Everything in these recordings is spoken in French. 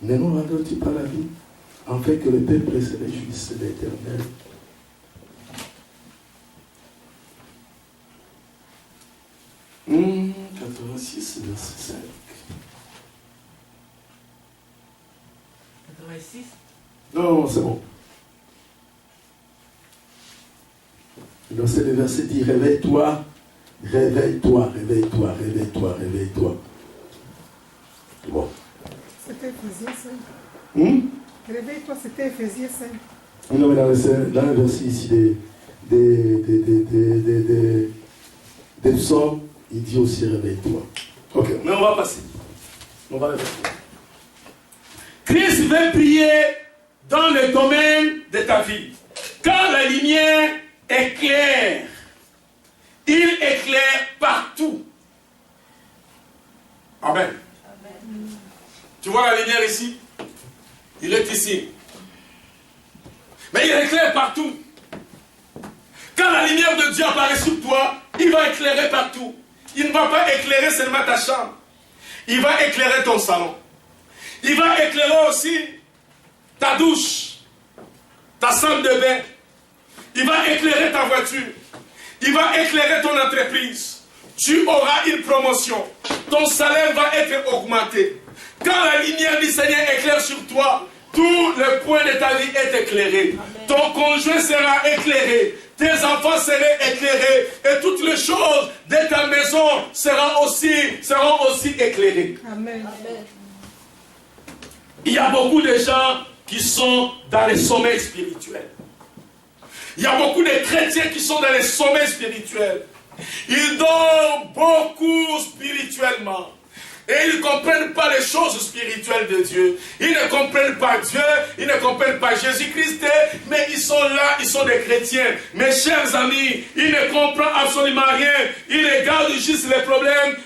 Ne nous rendons-tu pas la vie, afin que le peuple se réjouisse de l'Éternel? Mmh, 86, verset 5. 86? Non, c'est bon. Donc c'est le verset dit, réveille-toi, réveille-toi, réveille-toi, réveille-toi, réveille-toi. Bon. C'était Éphésiens 5. Réveille-toi, c'était Éphésiens 5. Non, mais dans le verset ici des psaumes, il dit aussi réveille-toi. Ok, mais on va passer. On va le faire. Christ veut prier dans le domaine de ta vie. Quand la lumière éclaire, il éclaire partout. Amen. Amen. Tu vois la lumière ici? Il est ici. Mais il éclaire partout. Quand la lumière de Dieu apparaît sur toi, il va éclairer partout. Il ne va pas éclairer seulement ta chambre. Il va éclairer ton salon. Il va éclairer aussi ta douche, ta salle de bain. Il va éclairer ta voiture. Il va éclairer ton entreprise. Tu auras une promotion. Ton salaire va être augmenté. Quand la lumière du Seigneur éclaire sur toi, tout le point de ta vie est éclairé. Amen. Ton conjoint sera éclairé. Tes enfants seront éclairés. Et toutes les choses de ta maison seront aussi éclairées. Amen. Amen. Il y a beaucoup de gens qui sont dans les sommets spirituels. Il y a beaucoup de chrétiens qui sont dans les sommets spirituels. Ils dorment beaucoup spirituellement. Et ils ne comprennent pas les choses spirituelles de Dieu. Ils ne comprennent pas Dieu, ils ne comprennent pas Jésus-Christ, mais ils sont là, ils sont des chrétiens. Mes chers amis, ils ne comprennent absolument rien. Ils regardent juste les problèmes,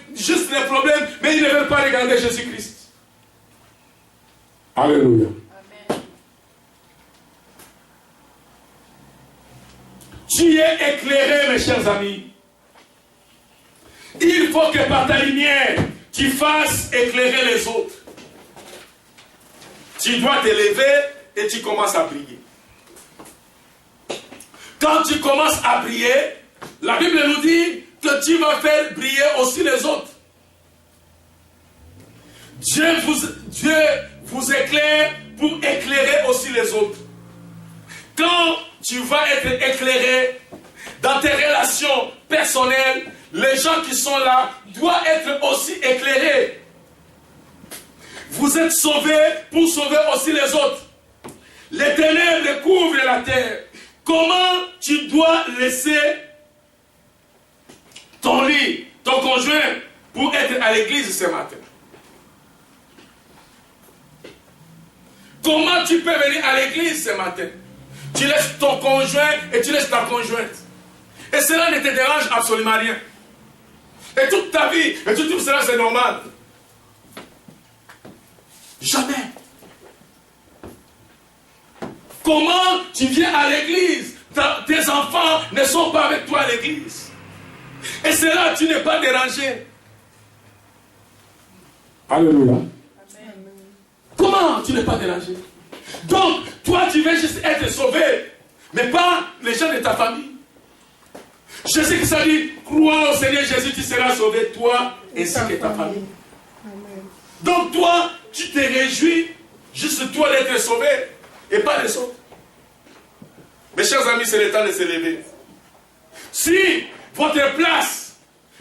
mais ils ne veulent pas regarder Jésus-Christ. Alléluia. Amen. Tu es éclairé, mes chers amis. Il faut que par ta lumière, tu fasses éclairer les autres. Tu dois te lever et tu commences à briller. Quand tu commences à briller, la Bible nous dit que tu vas faire briller aussi les autres. Dieu vous éclaire pour éclairer aussi les autres. Quand tu vas être éclairé dans tes relations personnelles, les gens qui sont là doivent être aussi éclairés. Vous êtes sauvés pour sauver aussi les autres. Les ténèbres couvrent la terre. Comment tu dois laisser ton lit, ton conjoint, pour être à l'église ce matin? Comment tu peux venir à l'église ce matin? Tu laisses ton conjoint et tu laisses ta conjointe. Et cela ne te dérange absolument rien. Et toute ta vie, et tout cela c'est normal. Jamais. Comment tu viens à l'église? Tes enfants ne sont pas avec toi à l'église. Et cela, tu n'es pas dérangé. Alléluia. Amen. Comment tu n'es pas dérangé? Donc, toi, tu veux juste être sauvé, mais pas les gens de ta famille. Jésus qui s'est dit, crois au Seigneur Jésus, tu seras sauvé, toi ainsi que ta famille. Amen. Donc toi, tu te réjouis, juste toi d'être sauvé, et pas les autres. Mes chers amis, c'est le temps de se lever. Si votre place,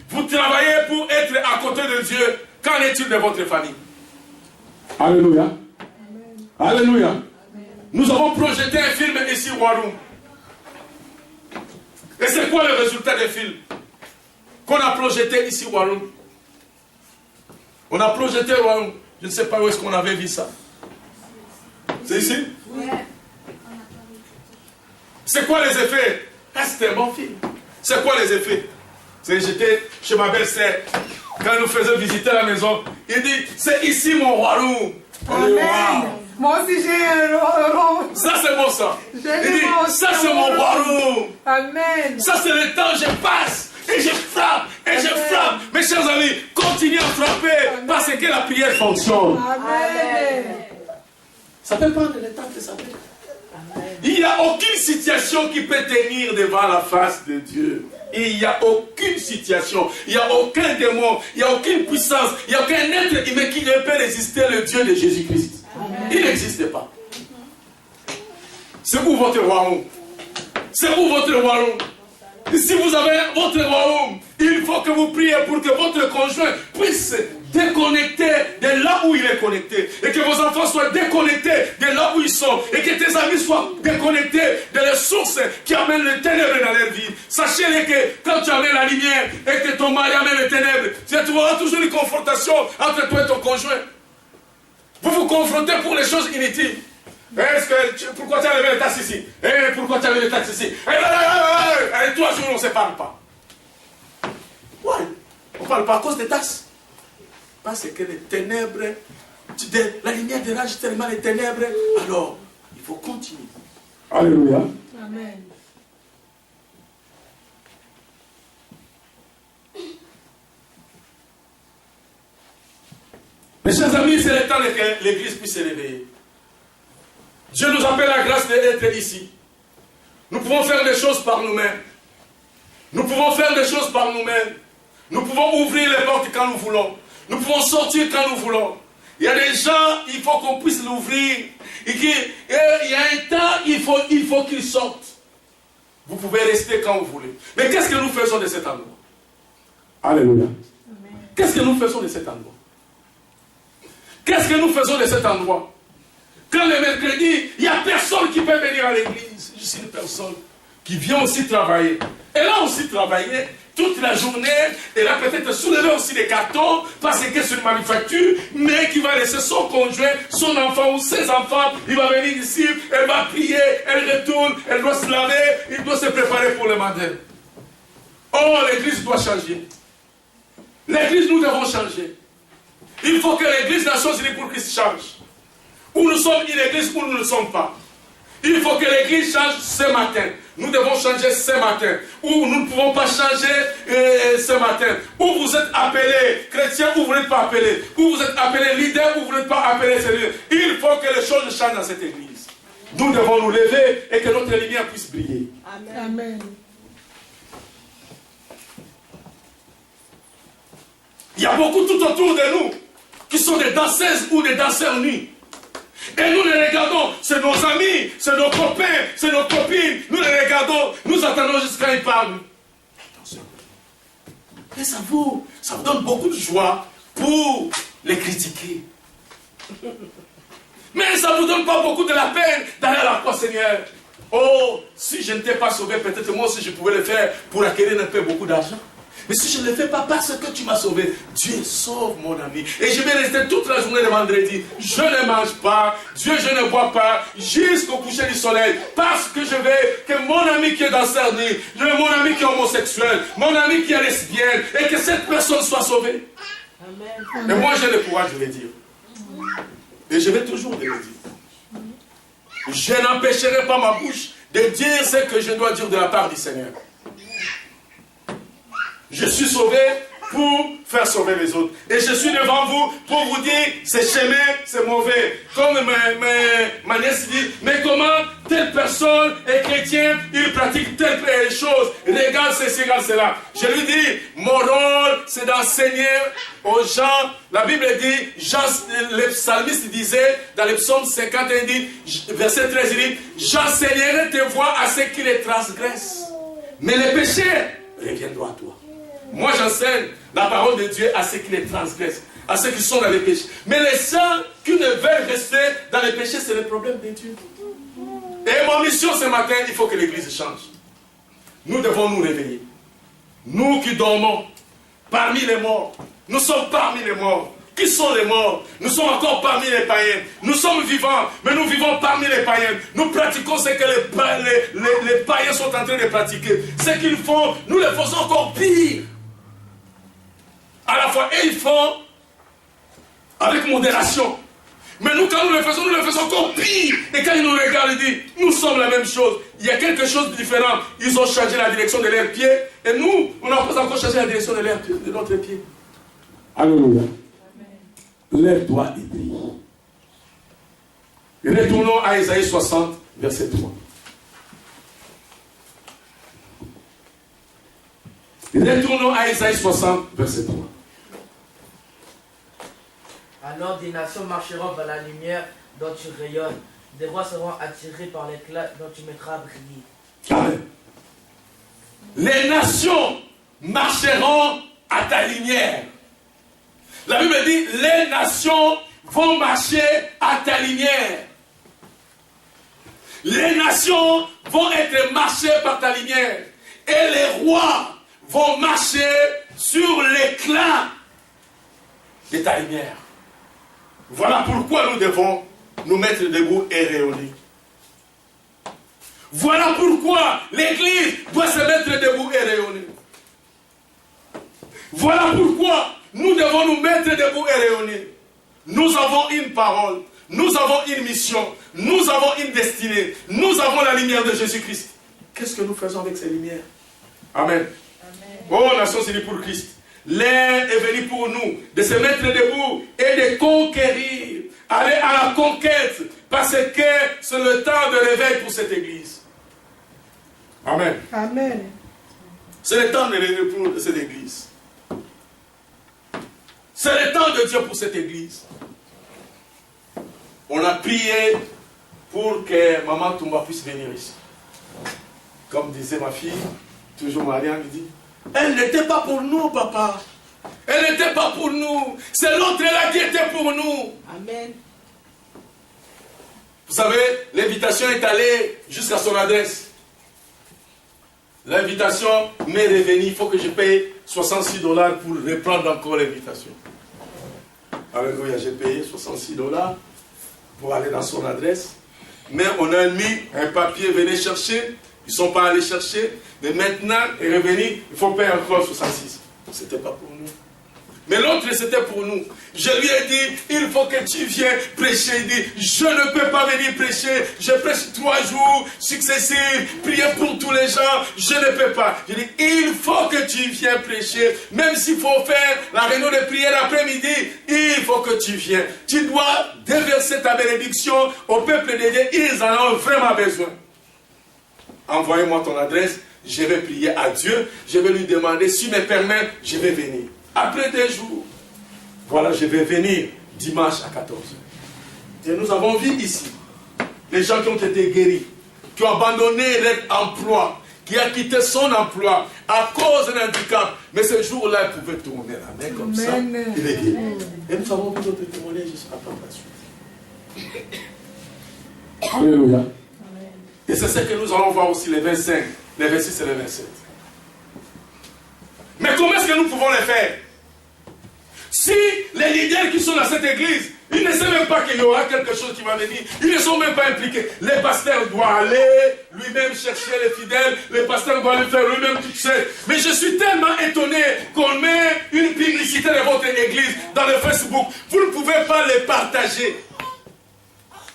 vous travaillez pour être à côté de Dieu, qu'en est-il de votre famille? Alléluia. Amen. Alléluia. Amen. Nous avons projeté un film ici, Warum. Et c'est quoi le résultat des films qu'on a projeté ici, Warum? On a projeté Warum. Je ne sais pas où est-ce qu'on avait vu ça. C'est ici? Oui. C'est quoi les effets? Ah, c'était un bon film. C'est quoi les effets? J'étais chez ma belle-sœur. Quand nous faisions visiter la maison, il dit, c'est ici mon Warum. Amen. Wow. Moi aussi j'ai un Warum. Ça c'est bon ça. Il dit, ça c'est mon Warum. Amen. Ça c'est le temps, je passe. Et je frappe, et je frappe. Mes chers amis, continuez à frapper. Amen. Parce que la prière fonctionne. Amen. Ça peut prendre le temps que ça peut. Il n'y a aucune situation qui peut tenir devant la face de Dieu. Il n'y a aucune situation, il n'y a aucun démon, il n'y a aucune puissance, il n'y a aucun être humain qui ne peut résister le Dieu de Jésus-Christ. Il n'existe pas. C'est où votre royaume? C'est où votre royaume? Si vous avez votre royaume, il faut que vous priez pour que votre conjoint puisse déconnecter de là où il est connecté. Et que vos enfants soient déconnectés de là où ils sont. Et que tes amis soient déconnectés de les sources qui amènent les ténèbres dans leur vie. Sachez que quand tu amènes la lumière et que ton mari amène les ténèbres, tu trouveras toujours une confrontation entre toi et ton conjoint. Vous vous confrontez pour les choses inutiles. Pourquoi tu as levé les tasses ici? Pourquoi tu as levé les tasses ici? Et 3 jours, on ne se parle pas. Ouais, on ne parle pas à cause des tasses. Parce que les ténèbres, la lumière dérange tellement les ténèbres. Alors, il faut continuer. Alléluia. Amen. Mes chers amis, c'est le temps que l'Église puisse se réveiller. Dieu nous appelle la grâce d'être ici. Nous pouvons faire des choses par nous-mêmes. Nous pouvons faire des choses par nous-mêmes. Nous pouvons ouvrir les portes quand nous voulons. Nous pouvons sortir quand nous voulons. Il y a des gens, il faut qu'on puisse l'ouvrir. Il y a un temps, il faut qu'ils sortent. Vous pouvez rester quand vous voulez. Mais qu'est-ce que nous faisons de cet endroit? Alléluia. Qu'est-ce que nous faisons de cet endroit? Qu'est-ce que nous faisons de cet endroit? Quand le mercredi, il n'y a personne qui peut venir à l'église. Je suis une personne qui vient aussi travailler. Elle a aussi travaillé toute la journée. Elle a peut-être soulevé aussi des cartons parce que c'est une manufacture, mais qui va laisser son conjoint, son enfant ou ses enfants. Il va venir ici, elle va prier, elle retourne, elle doit se laver, il doit se préparer pour le matin. Oh, l'église doit changer. L'église, nous devons changer. Il faut que l'église Nations Unies pour Christ change. Ou nous sommes une église ou nous ne sommes pas. Il faut que l'église change ce matin. Nous devons changer ce matin. Ou nous ne pouvons pas changer ce matin. Ou vous êtes appelé chrétien ou vous n'êtes pas appelé. Ou vous êtes appelé leader ou vous n'êtes pas appelé leader. Il faut que les choses changent dans cette église. Nous devons nous lever et que notre lumière puisse briller. Amen. Amen. Il y a beaucoup tout autour de nous qui sont des danseuses ou des danseurs nus. Et nous les regardons, c'est nos amis, c'est nos copains, c'est nos copines. Nous les regardons, nous attendons jusqu'à ils parlent. Attention. Et ça vous donne beaucoup de joie pour les critiquer. Mais ça ne vous donne pas beaucoup de la peine d'aller à la croix, Seigneur. Oh, si je ne t'ai pas sauvé, peut-être moi aussi je pouvais le faire pour acquérir un peu beaucoup d'argent. Mais si je ne le fais pas parce que tu m'as sauvé, Dieu sauve mon ami. Et je vais rester toute la journée de vendredi. Je ne mange pas, Dieu je ne bois pas, jusqu'au coucher du soleil. Parce que je veux que mon ami qui est dans Cerny, mon ami qui est homosexuel, mon ami qui est lesbienne, et que cette personne soit sauvée. Amen. Et moi j'ai le courage de le dire. Et je vais toujours le dire. Je n'empêcherai pas ma bouche de dire ce que je dois dire de la part du Seigneur. Je suis sauvé pour faire sauver les autres. Et je suis devant vous pour vous dire, ce chemin, c'est mauvais. Comme ma nièce dit, mais comment telle personne est chrétienne, il pratique telle chose, regarde ceci, regarde cela. Je lui dis, mon rôle, c'est d'enseigner aux gens. La Bible dit, le psalmiste disait, dans le psaume 51, verset 13, il dit, j'enseignerai tes voies à ceux qui les transgressent. Mais les péchés reviendront à toi. Moi, j'enseigne la parole de Dieu à ceux qui les transgressent, à ceux qui sont dans les péchés. Mais les saints qui ne veulent rester dans les péchés, c'est le problème de Dieu. Et ma mission ce matin, il faut que l'église change. Nous devons nous réveiller. Nous qui dormons parmi les morts, nous sommes parmi les morts. Qui sont les morts? Nous sommes encore parmi les païens. Nous sommes vivants, mais nous vivons parmi les païens. Nous pratiquons ce que les païens sont en train de pratiquer. Ce qu'ils font, nous le faisons encore pire. À la fois, et ils font avec modération. Mais nous, quand nous le faisons encore pire. Et quand ils nous regardent, ils disent, nous sommes la même chose. Il y a quelque chose de différent. Ils ont changé la direction de leurs pieds. Et nous, on n'a pas encore changé la direction de notre pied. Alléluia. Lève-toi et prie. Retournons à Isaïe 60, verset 3. Retournons à Isaïe 60, verset 3. Alors des nations marcheront vers la lumière dont tu rayonnes. Des rois seront attirés par l'éclat dont tu mettras à briller. Amen. Les nations marcheront à ta lumière. La Bible dit, les nations vont marcher à ta lumière. Les nations vont être marchées par ta lumière. Et les rois vont marcher sur l'éclat de ta lumière. Voilà pourquoi nous devons nous mettre debout et rayonner. Voilà pourquoi l'Église doit se mettre debout et rayonner. Voilà pourquoi nous devons nous mettre debout et rayonner. Nous avons une parole, nous avons une mission, nous avons une destinée, nous avons la lumière de Jésus-Christ. Qu'est-ce que nous faisons avec ces lumières? Amen. Oh, nation unie pour Christ. L'heure est venue pour nous de se mettre debout et de conquérir. Aller à la conquête parce que c'est le temps de réveil pour cette église. Amen. Amen. C'est le temps de réveil pour cette église. C'est le temps de Dieu pour cette église. On a prié pour que Maman Toumba puisse venir ici. Comme disait ma fille, toujours Marianne me dit, elle n'était pas pour nous, papa. Elle n'était pas pour nous. C'est l'autre là qui était pour nous. Amen. Vous savez, l'invitation est allée jusqu'à son adresse. L'invitation m'est revenue. Il faut que je paye $66 pour reprendre encore l'invitation. Alléluia, j'ai payé $66 pour aller dans son adresse. Mais on a mis un papier, venez chercher. Ils ne sont pas allés chercher. Mais maintenant, il est revenu, il faut payer encore 66. Ce n'était pas pour nous. Mais l'autre, c'était pour nous. Je lui ai dit, il faut que tu viennes prêcher. Il dit, je ne peux pas venir prêcher. Je prêche 3 jours successifs, prier pour tous les gens. Je ne peux pas. Je dis, il faut que tu viennes prêcher. Même s'il faut faire la réunion de prière l'après-midi, il faut que tu viennes. Tu dois déverser ta bénédiction au peuple de Dieu. Ils en ont vraiment besoin. Envoyez-moi ton adresse. Je vais prier à Dieu. Je vais lui demander, s'il me permet, je vais venir. Après 2 jours, voilà, je vais venir dimanche à 14h. Et nous avons vu ici les gens qui ont été guéris, qui ont abandonné leur emploi, qui a quitté son emploi à cause d'un handicap. Mais ce jour-là, il pouvait tourner la main comme ça. Il est guéri. Et nous avons vu d'autres témoignages jusqu'à la suite. Alléluia. Et c'est ce que nous allons voir aussi les 25, les 26 et les 27. Mais comment est-ce que nous pouvons les faire? Si les leaders qui sont dans cette église, ils ne savent même pas qu'il y aura quelque chose qui va venir, ils ne sont même pas impliqués. Les pasteurs doivent aller lui-même chercher les fidèles, les pasteurs doivent le faire lui-même tout seul. Mais je suis tellement étonné qu'on met une publicité de votre église dans le Facebook. Vous ne pouvez pas les partager.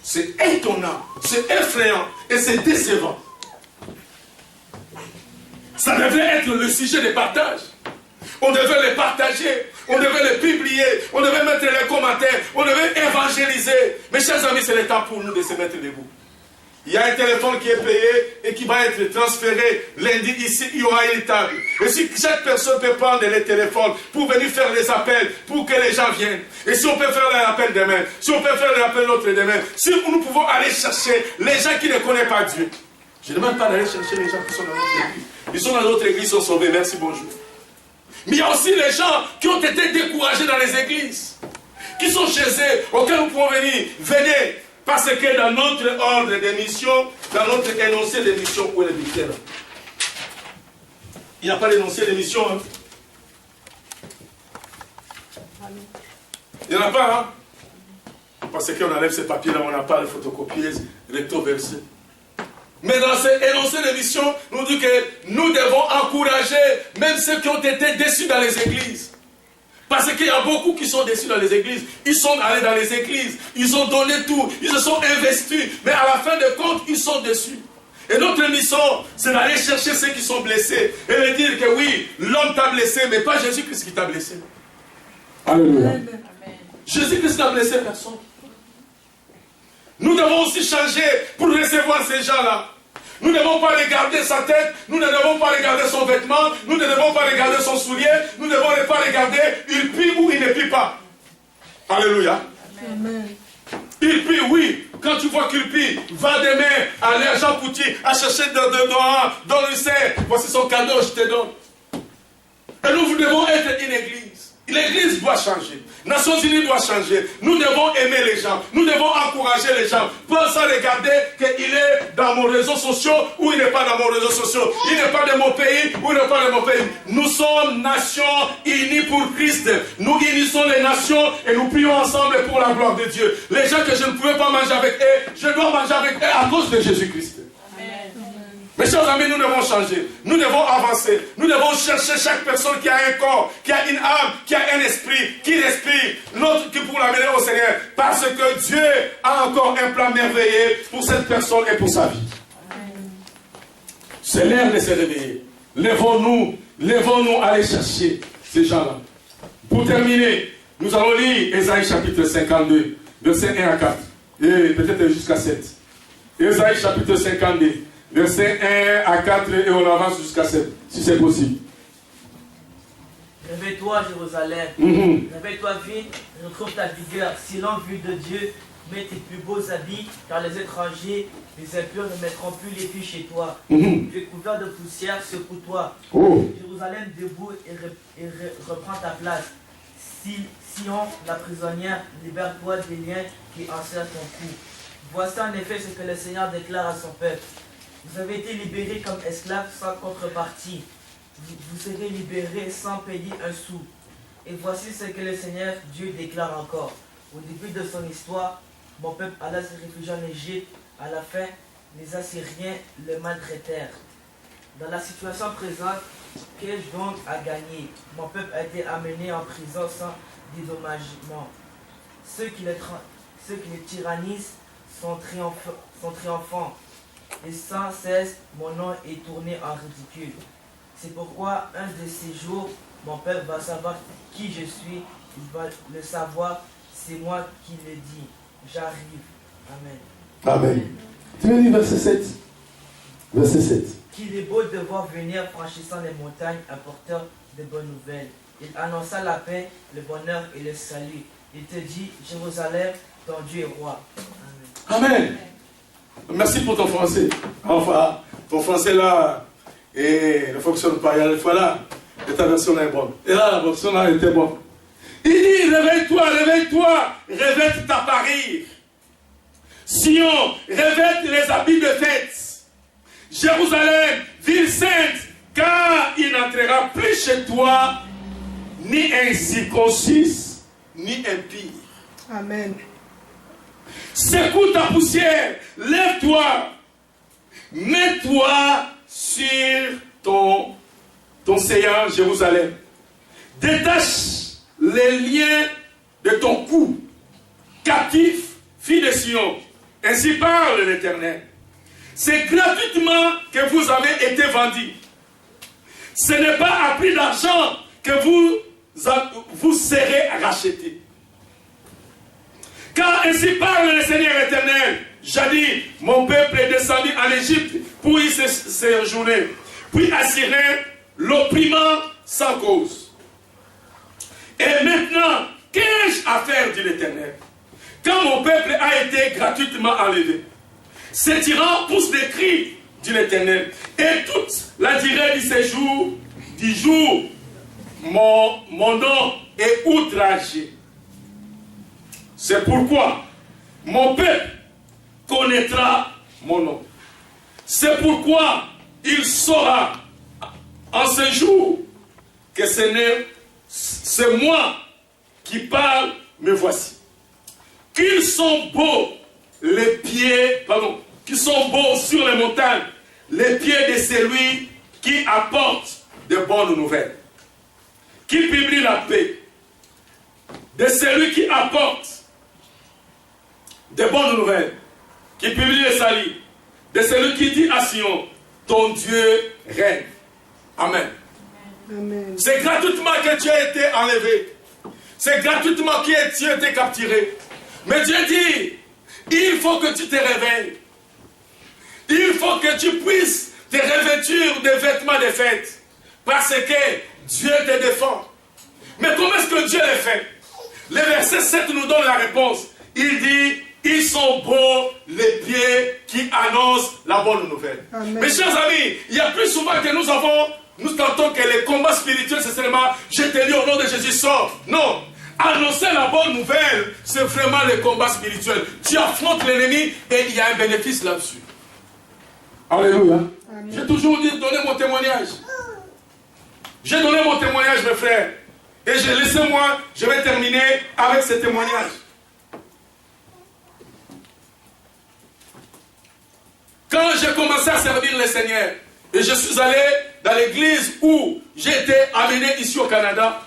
C'est étonnant, c'est effrayant et c'est décevant. Ça devait être le sujet de partage. On devait les partager, on devait les publier, on devait mettre les commentaires, on devait évangéliser. Mes chers amis, c'est le temps pour nous de se mettre debout. Il y a un téléphone qui est payé et qui va être transféré lundi ici, il y aura une table. Et si chaque personne peut prendre les téléphones pour venir faire les appels, pour que les gens viennent. Et si on peut faire l'appel demain, si on peut faire l'appel l'autre demain, si nous pouvons aller chercher les gens qui ne connaissent pas Dieu. Je ne demande pas d'aller chercher les gens qui sont dans notre église. Ils sont dans notre église, ils sont sauvés, merci, bonjour. Mais il y a aussi les gens qui ont été découragés dans les églises, qui sont chez eux, auxquels nous pouvons venir. Venez, parce que dans notre ordre de mission, dans notre énoncé de mission, où est le dictateur? Il n'y a pas d'énoncé de mission. Hein? Il n'y en a pas, hein? Parce qu'on enlève ces papiers-là, on n'a pas de photocopieuse, recto verso. Mais dans ces énoncés de mission, nous dit que nous devons encourager même ceux qui ont été déçus dans les églises. Parce qu'il y a beaucoup qui sont déçus dans les églises. Ils sont allés dans les églises, ils ont donné tout, ils se sont investis. Mais à la fin de compte, ils sont déçus. Et notre mission, c'est d'aller chercher ceux qui sont blessés. Et de dire que oui, l'homme t'a blessé, mais pas Jésus-Christ qui t'a blessé. Alléluia. Jésus-Christ n'a blessé personne. Nous devons aussi changer pour recevoir ces gens-là. Nous ne devons pas regarder sa tête, nous ne devons pas regarder son vêtement, nous ne devons pas regarder son soulier, nous ne devons pas regarder il plie ou il ne plie pas. Alléluia. Amen. Il plie, oui. Quand tu vois qu'il plie, va demain aller à Jean Couty, à chercher dans le sein. Voici son cadeau, je te donne. Et nous devons être une église. L'église doit changer. Nations Unies doit changer. Nous devons aimer les gens. Nous devons encourager les gens. Pas sans regarder qu'il est dans mon réseau social ou il n'est pas dans mon réseau social. Il n'est pas de mon pays ou il n'est pas de mon pays. Nous sommes nations unies pour Christ. Nous unissons les nations et nous prions ensemble pour la gloire de Dieu. Les gens que je ne pouvais pas manger avec eux, je dois manger avec eux à cause de Jésus-Christ. Mes chers amis, nous devons changer, nous devons avancer, nous devons chercher chaque personne qui a un corps, qui a une âme, qui a un esprit, qui respire, l'autre qui pour l'amener au Seigneur, parce que Dieu a encore un plan merveilleux pour cette personne et pour sa vie. C'est l'heure de se réveiller. Lèvons-nous à aller chercher ces gens-là. Pour terminer, nous allons lire Ésaïe chapitre 52, versets 1 à 4, et peut-être jusqu'à 7. Ésaïe chapitre 52. Versets 1 à 4 et on avance jusqu'à 7, si c'est possible. Réveille-toi, Jérusalem. Réveille-toi vite, retrouve ta vigueur. Silence vue de Dieu, mets tes plus beaux habits, car les étrangers, les impurs ne mettront plus les pieds chez toi. Tu es couvert de poussière, secoue-toi. Jérusalem, debout et reprends ta place. Sion, la prisonnière, libère-toi des liens qui enserrent ton cou. Voici en effet ce que le Seigneur déclare à son peuple. Vous avez été libérés comme esclaves sans contrepartie. Vous serez libérés sans payer un sou. Et voici ce que le Seigneur Dieu déclare encore. Au début de son histoire, mon peuple alla se réfugier en Égypte. À la fin, les Assyriens le maltraitèrent. Dans la situation présente, qu'ai-je donc à gagner? Mon peuple a été amené en prison sans dédommagement. Ceux qui les tyrannisent sont triomphants. Et sans cesse, mon nom est tourné en ridicule. C'est pourquoi un de ces jours, mon peuple va savoir qui je suis. Il va le savoir, c'est moi qui le dis. J'arrive. Amen. Amen. Tu veux lire verset 7? Verset 7. Qu'il est beau de voir venir franchissant les montagnes un porteur de bonnes nouvelles. Il annonça la paix, le bonheur et le salut. Il te dit, Jérusalem, ton Dieu est roi. Amen. Amen. Merci pour ton français. Enfin, ton français là, ne fonctionne pas. Il y a des fois là, et ta version là est bonne. Et là, la version là était bonne. Il dit, réveille-toi, réveille-toi, revête ta parure. Sion, revête les habits de fête. Jérusalem, ville sainte, car il n'entrera plus chez toi ni incirconcis, ni impie. Amen. Secoue ta poussière, lève-toi, mets-toi sur ton séant Jérusalem. Détache les liens de ton cou, captif, fille de Sion. Ainsi parle l'Éternel. C'est gratuitement que vous avez été vendus. Ce n'est pas à prix d'argent que vous serez rachetés. Car ainsi parle le Seigneur éternel. Jadis, mon peuple est descendu en Égypte pour y séjourner. Puis Assyrien l'opprimant sans cause. Et maintenant, qu'ai-je à faire, dit l'Éternel? Quand mon peuple a été gratuitement enlevé, ces tyrans poussent des cris, dit l'Éternel. Et toute la durée du séjour, du jour, mon nom est outragé. C'est pourquoi mon peuple connaîtra mon nom. C'est pourquoi il saura en ce jour que c'est moi qui parle, me voici. Qu'ils sont beaux les pieds, qu'ils sont beaux sur les montagnes, les pieds de celui qui apporte de bonnes nouvelles, qui publie la paix, de celui qui apporte de bonnes nouvelles, qui publie le salut, de celui qui dit à Sion, ton Dieu règne. Amen. Amen. C'est gratuitement que tu as été enlevé. C'est gratuitement que tu as été capturé. Mais Dieu dit, Il faut que tu te réveilles. Il faut que tu puisses te revêtir des vêtements de fête. Parce que Dieu te défend. Mais comment est-ce que Dieu le fait? Le verset 7 nous donne la réponse. Il dit, ils sont beaux les pieds qui annoncent la bonne nouvelle. Amen. Mes chers amis, il y a plus souvent que nous tentons que les combats spirituels, c'est seulement, je te dis au nom de Jésus, sors. Non. Annoncer la bonne nouvelle, c'est vraiment le combat spirituel. Tu affrontes l'ennemi et il y a un bénéfice là-dessus. Alléluia. J'ai toujours dit, donner mon témoignage. J'ai donné mon témoignage, mes frères. Et laissez-moi, je vais terminer avec ce témoignage. Quand j'ai commencé à servir le Seigneur, et je suis allé dans l'église où j'ai été amené ici au Canada,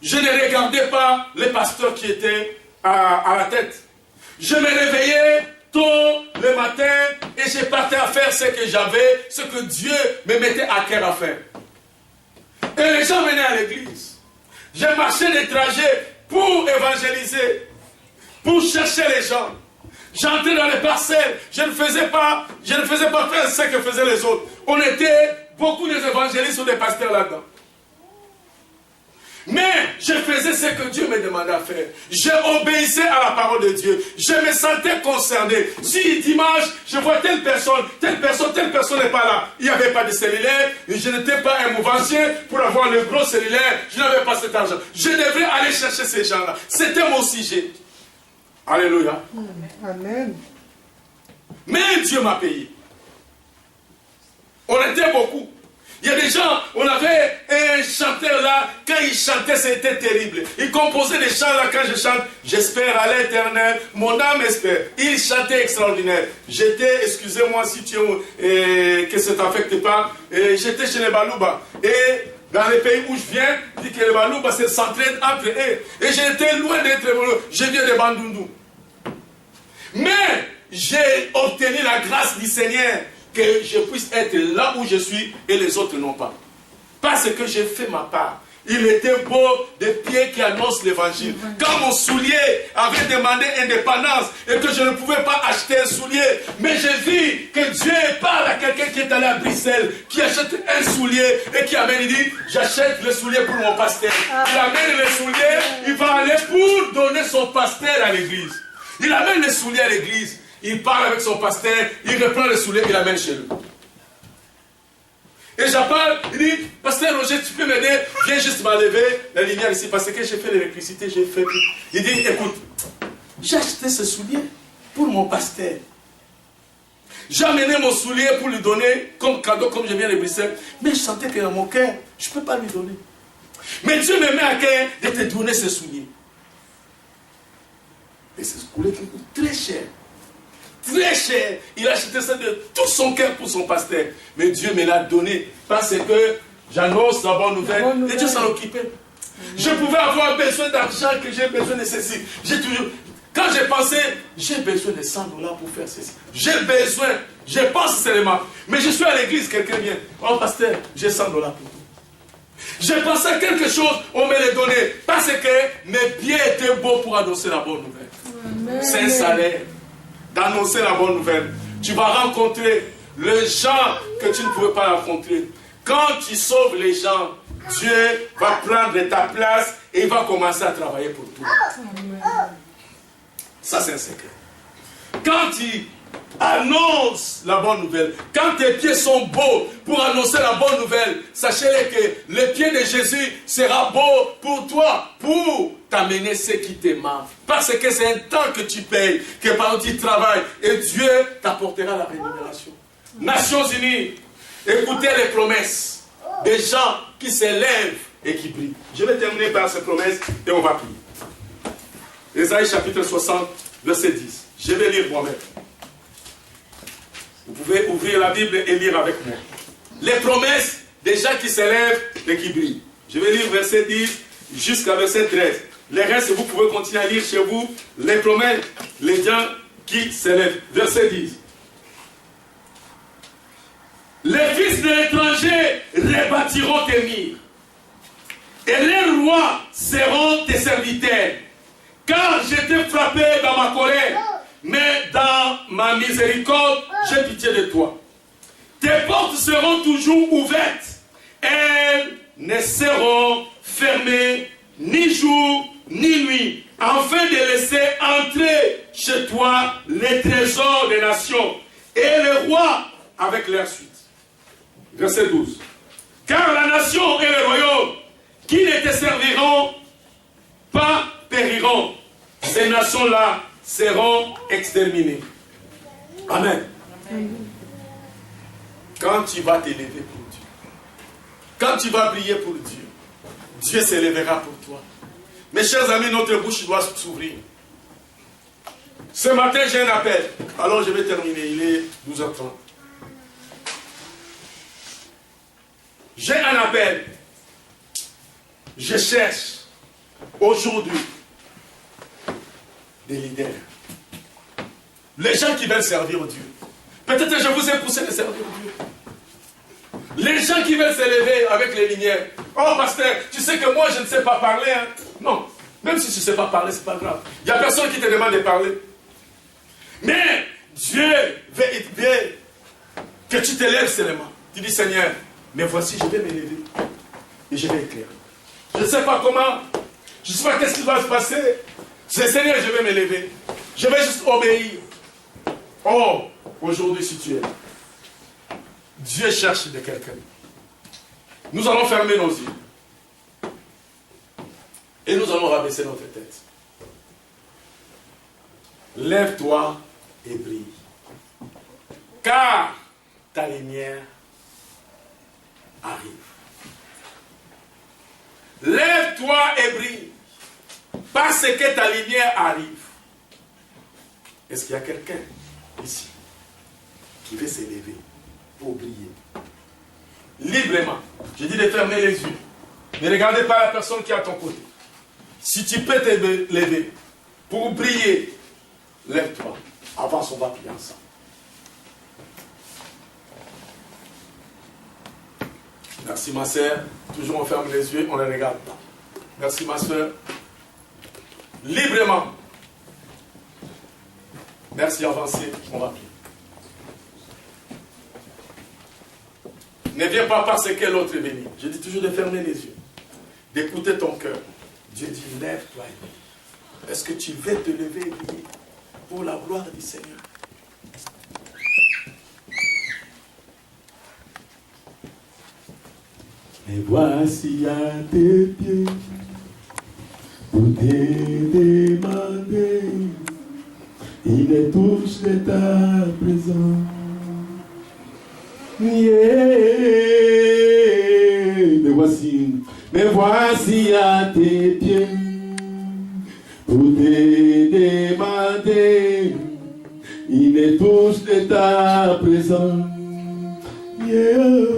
je ne regardais pas les pasteurs qui étaient à la tête. Je me réveillais tôt le matin et je partais à faire ce que j'avais, ce que Dieu me mettait à cœur à faire. Et les gens venaient à l'église. J'ai marché des trajets pour évangéliser, pour chercher les gens. J'entrais dans les parcelles, je ne faisais pas faire ce que faisaient les autres. On était beaucoup des évangélistes ou des pasteurs là-dedans. Mais je faisais ce que Dieu me demandait à faire. J'obéissais à la parole de Dieu. Je me sentais concerné. Si dimanche, je vois telle personne n'est pas là. Il n'y avait pas de cellulaire. Je n'étais pas un mouvancier pour avoir le gros cellulaire. Je n'avais pas cet argent. Je devrais aller chercher ces gens-là. C'était mon sujet. Alléluia. Amen. Mais Dieu m'a payé. On était beaucoup. Il y a des gens, on avait un chanteur là, quand il chantait, c'était terrible. Il composait des chants là, quand je chante, j'espère à l'éternel, mon âme espère. Il chantait extraordinaire. J'étais, excusez-moi si que ça ne t'affecte pas, j'étais chez les Balouba. Et dans les pays où je viens, dit que les Balouba s'entraînent entre eux. Et j'étais loin d'être je viens de Bandundu. Mais j'ai obtenu la grâce du Seigneur que je puisse être là où je suis et les autres non pas. Parce que j'ai fait ma part. Il était beau des pieds qui annoncent l'évangile. Quand mon soulier avait demandé indépendance et que je ne pouvais pas acheter un soulier, mais j'ai vu que Dieu parle à quelqu'un qui est allé à Bruxelles, qui achète un soulier et qui amène, il dit, j'achète le soulier pour mon pasteur. Il amène le soulier, il va aller pour donner son pasteur à l'église. Il amène le soulier à l'église. Il parle avec son pasteur, il reprend le soulier, il l'amène chez lui. Et j'appelle, il dit, pasteur Roger, tu peux m'aider? Viens juste m'enlever la lumière ici, parce que j'ai fait l'électricité, j'ai fait tout. Il dit, écoute, j'ai acheté ce soulier pour mon pasteur. J'ai amené mon soulier pour lui donner comme cadeau, comme je viens de Bruxelles. Mais je sentais que dans mon cœur, je ne peux pas lui donner. Mais Dieu me met à cœur de te donner ce soulier. Et ce soulier qui coûte très cher. Très cher. Il a acheté ça de tout son cœur pour son pasteur. Mais Dieu me l'a donné parce que j'annonce la bonne nouvelle. Et Dieu s'en occupait. Je pouvais avoir besoin d'argent que j'ai besoin de ceci. Quand j'ai pensé, j'ai besoin de $100 pour faire ceci. J'ai besoin, je pense seulement. Mais je suis à l'église, quelqu'un vient. Oh pasteur, j'ai $100 pour toi. J'ai pensé à quelque chose, on me l'a donné. Parce que mes pieds étaient beaux pour annoncer la bonne nouvelle. C'est un salaire d'annoncer la bonne nouvelle. Tu vas rencontrer les gens que tu ne pouvais pas rencontrer. Quand tu sauves les gens, Dieu va prendre ta place et il va commencer à travailler pour toi. Ça, c'est un secret. Quand tu annonces la bonne nouvelle, quand tes pieds sont beaux pour annoncer la bonne nouvelle, sachez-le que le pied de Jésus sera beau pour toi, pour t'amener ce qui te manque. Parce que c'est un temps que tu payes, que par tu travailles, et Dieu t'apportera la rémunération. Nations Unies, écoutez les promesses des gens qui s'élèvent et qui brillent. Je vais terminer par ces promesses et on va prier. Ésaïe chapitre 60, verset 10. Je vais lire moi-même. Vous pouvez ouvrir la Bible et lire avec moi. Les promesses des gens qui s'élèvent et qui brillent. Je vais lire verset 10 jusqu'à verset 13. Les restes, vous pouvez continuer à lire chez vous. Les promesses, les gens qui s'élèvent. Verset 10. Les fils de l'étranger rebâtiront tes murs. Et les rois seront tes serviteurs. Car j'étais frappé dans ma colère ma miséricorde, j'ai pitié de toi. Tes portes seront toujours ouvertes. Elles ne seront fermées ni jour ni nuit, afin de laisser entrer chez toi les trésors des nations et les rois avec leur suite. Verset 12. Car la nation et le royaume qui ne te serviront pas périront. Ces nations-là seront exterminées. Amen. Quand tu vas t'élever pour Dieu, quand tu vas briller pour Dieu, Dieu s'élèvera pour toi. Mes chers amis, notre bouche doit s'ouvrir. Ce matin, j'ai un appel. Alors, je vais terminer. Il est 12h30. J'ai un appel. Je cherche aujourd'hui des leaders. Les gens qui veulent servir Dieu. Peut-être que je vous ai poussé de servir Dieu. Les gens qui veulent s'élever avec les lumières. Oh, pasteur, tu sais que moi, je ne sais pas parler. Hein? Non, même si tu ne sais pas parler, ce n'est pas grave. Il n'y a personne qui te demande de parler. Mais Dieu veut que tu t'élèves seulement. Tu dis, Seigneur, mais voici, je vais m'élever. Et je vais éclairer. Je ne sais pas comment. Je ne sais pas qu'est-ce qui va se passer. C'est Seigneur, je vais m'élever. Je vais juste obéir. Oh, aujourd'hui, si tu es là, Dieu cherche de quelqu'un. Nous allons fermer nos yeux. Et nous allons rabaisser notre tête. Lève-toi et brille. Car ta lumière arrive. Lève-toi et brille. Parce que ta lumière arrive. Est-ce qu'il y a quelqu'un ici qui veut s'élever pour briller librement? Je dis de fermer les yeux. Ne regardez pas la personne qui est à ton côté. Si tu peux te lever pour briller, lève-toi. Avance, on va prier ensemble. Merci ma soeur. Toujours on ferme les yeux, on ne les regarde pas. Merci ma soeur. Librement. Merci, avancez, on va prier. Ne viens pas parce que l'autre est béni. Je dis toujours de fermer les yeux. D'écouter ton cœur. Dieu dit, lève-toi. Est-ce que tu veux te lever et prier pour la gloire du Seigneur? Et voici à tes pieds pour te demander. Il est touche de ta présence. Yeah. Mais voici à tes pieds pour te demander. Il est touche de ta présence. Yeah.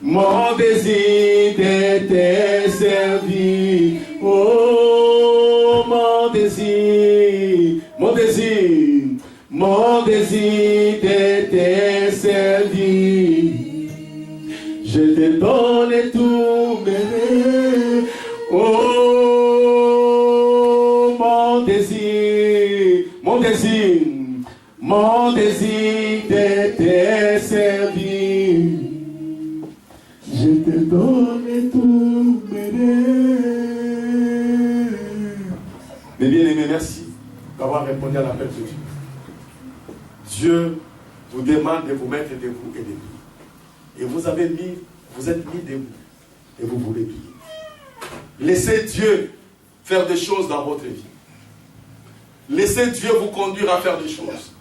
Mon désir de te servir. Oh, mon désir de te servir. Je te donne tout mes rêves. Oh, mon désir de te servir. Je te donne tout mes rêves. Mes bien-aimés, merci d'avoir répondu à l'appel de Dieu. Dieu vous demande de vous mettre debout et de prier. Et vous êtes mis debout et vous voulez prier. Laissez Dieu faire des choses dans votre vie. Laissez Dieu vous conduire à faire des choses.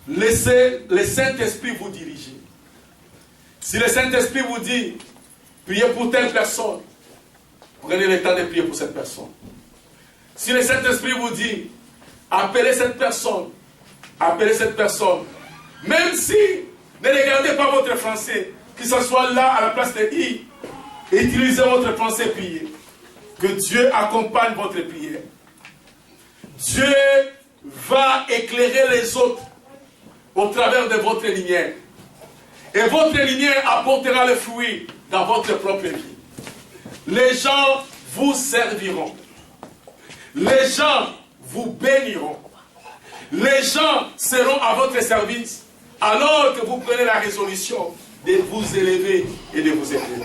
Laissez le Saint-Esprit vous diriger. Si le Saint-Esprit vous dit, priez pour telle personne, prenez le temps de prier pour cette personne. Si le Saint-Esprit vous dit, appelez cette personne, même si, ne regardez pas votre français, que ce soit là à la place de I, utilisez votre français, priez. Que Dieu accompagne votre prière. Dieu va éclairer les autres au travers de votre lumière. Et votre lumière apportera le fruit dans votre propre vie. Les gens vous serviront. les gens vous béniront. Les gens seront à votre service alors que vous prenez la résolution de vous élever et de vous élever.